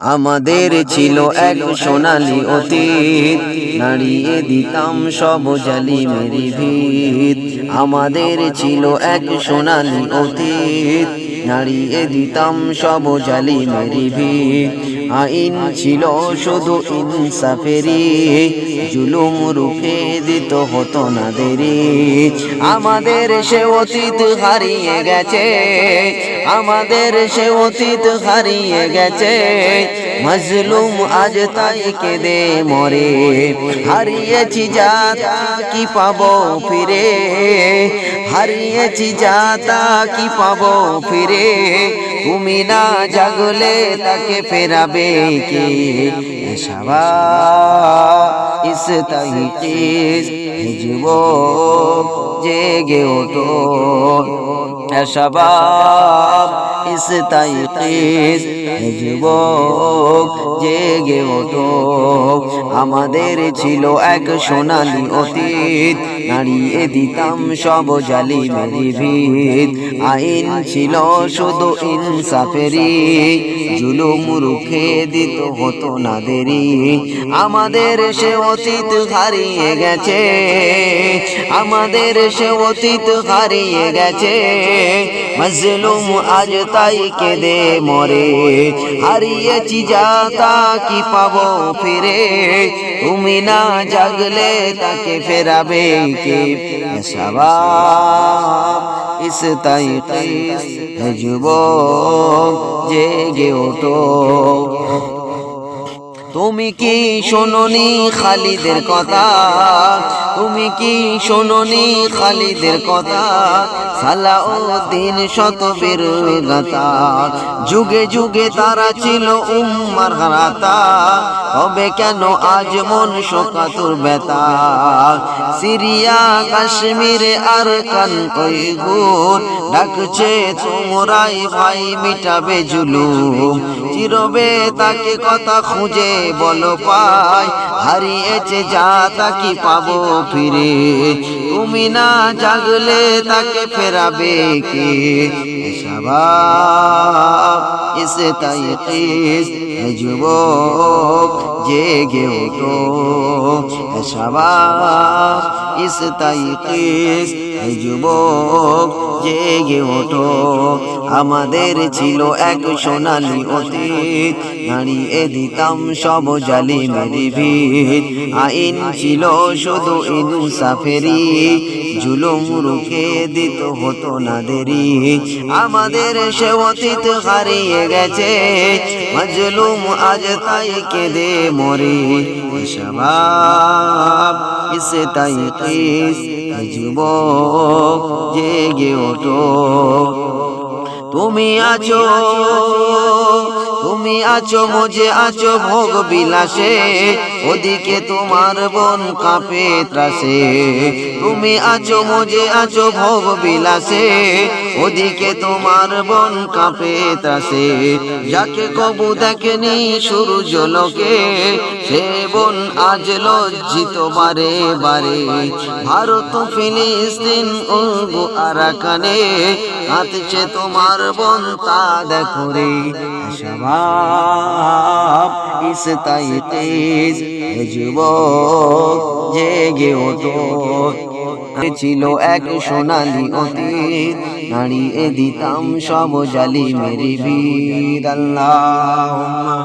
আমাদের ছিল এক সোনালী অতীত, নাড়িয়ে দিতাম সব জালিমের ভিত। আমাদের ছিল এক সোনালী অতীত, নাড়িয়ে দিতাম সব জালিমের ভিত। আইন ছিল শুধু ইনসাফেরি, জুলুম রুখে দিত হতো না দেরি। আমাদের সে অতীত হারিয়ে গেছে, আমাদের সে অতীত হারিয়ে গেছে। মজলুম আজ তাই কেঁদে মরে, হারিয়েছি যা তা কি পাবো ফিরে, হারিয়েছি যা তা কি পাবো ফিরে। তুমি না জাগলে তাকে ফেরাবে কে? শাবাশ ইস্তাইকিজ যুবক জেগে ওঠো, শাবাব ইস্তাইকিজ যুবক জেগে ওঠো। আমাদের ছিল এক সোনালী অতীত, নাড়িয়ে দিতাম সব জালিমের ভিত। আইন ছিল শুধু ইনসাফেরি, জুলুম রুখে দিত হতো না দেরি। আমাদের সে অতীত হারিয়ে গেছে, আমাদের সে অতীত হারিয়ে গেছে। মজলুম আজ তাই কেঁদে মরে, হারিয়েছি যা তা কি পাবো ফিরে। তুমি না জাগলে তাকে ফেরাবে কে? শাবাব ইস্তাইকিজ যুবক জেগে ওঠো। তুমি কি শোনোনি খালিদের কথা? তুমি কি শোনোনি খালিদের কথা? সালাউদ্দিন শতবীর গাথা, যুগে যুগে তারা ছিল উম্মার হারাতা। হবে কেন আজ মন শোকাতুর ব্যথা? সিরিয়া কাশ্মীরে আর কান কই ঘুর, ডাকছে তোমরাই ভাই মিটাবে জুলুম। চিরবে তাকে কথা খুঁজে বলো পাই, হারিয়েছে যা তা কি পাবো ফিরে। তুমি না জাগলে তাকে ফেরাবে কে? শাবাব ইস্তাইকিজ যুবক জেগে ওঠো, শাবাব ইস্তাইকিজ যুবক জেগে ওঠো। আমাদের ছিল এক সোনালী অতীত, নাড়িয়ে দিতাম সব জালিমের ভিত। আইন ছিল শুধু ইনসাফেরি, জুলুম রুখে দিত হতো না দেরি। আমাদের সে অতীত হারিয়ে গেছে, মজলুম আজ তাই কেঁদে মরে। শাবাব ইস্তাইকিজ যুবক জেগে ওঠো। তুমি আছো, তুমি আছো মজে আছো ভোগ বিলাসে, ওদিকে তোমার বোন কাঁপে ত্রাসে। তুমি আছো মজে আছো ভোগ বিলাসে, ওদিকে তোমার বোন কাঁপে ত্রাসে। যাকে কবু দেখেনি সূর্য লোকে, সে বোন আজ লজ্জিত বারে বারে। ভারত ফিলিস্তিন ও আরাকানে, কাঁদছে তোমার বোন তা দেখো রে। শাবাব ইস্তাইকিজ যুবক জেগে ওঠো। ছিল এক সোনালী অতীত, নাড়িয়ে দিতাম সব জালিমের ভিত। আল্লাহুম্মা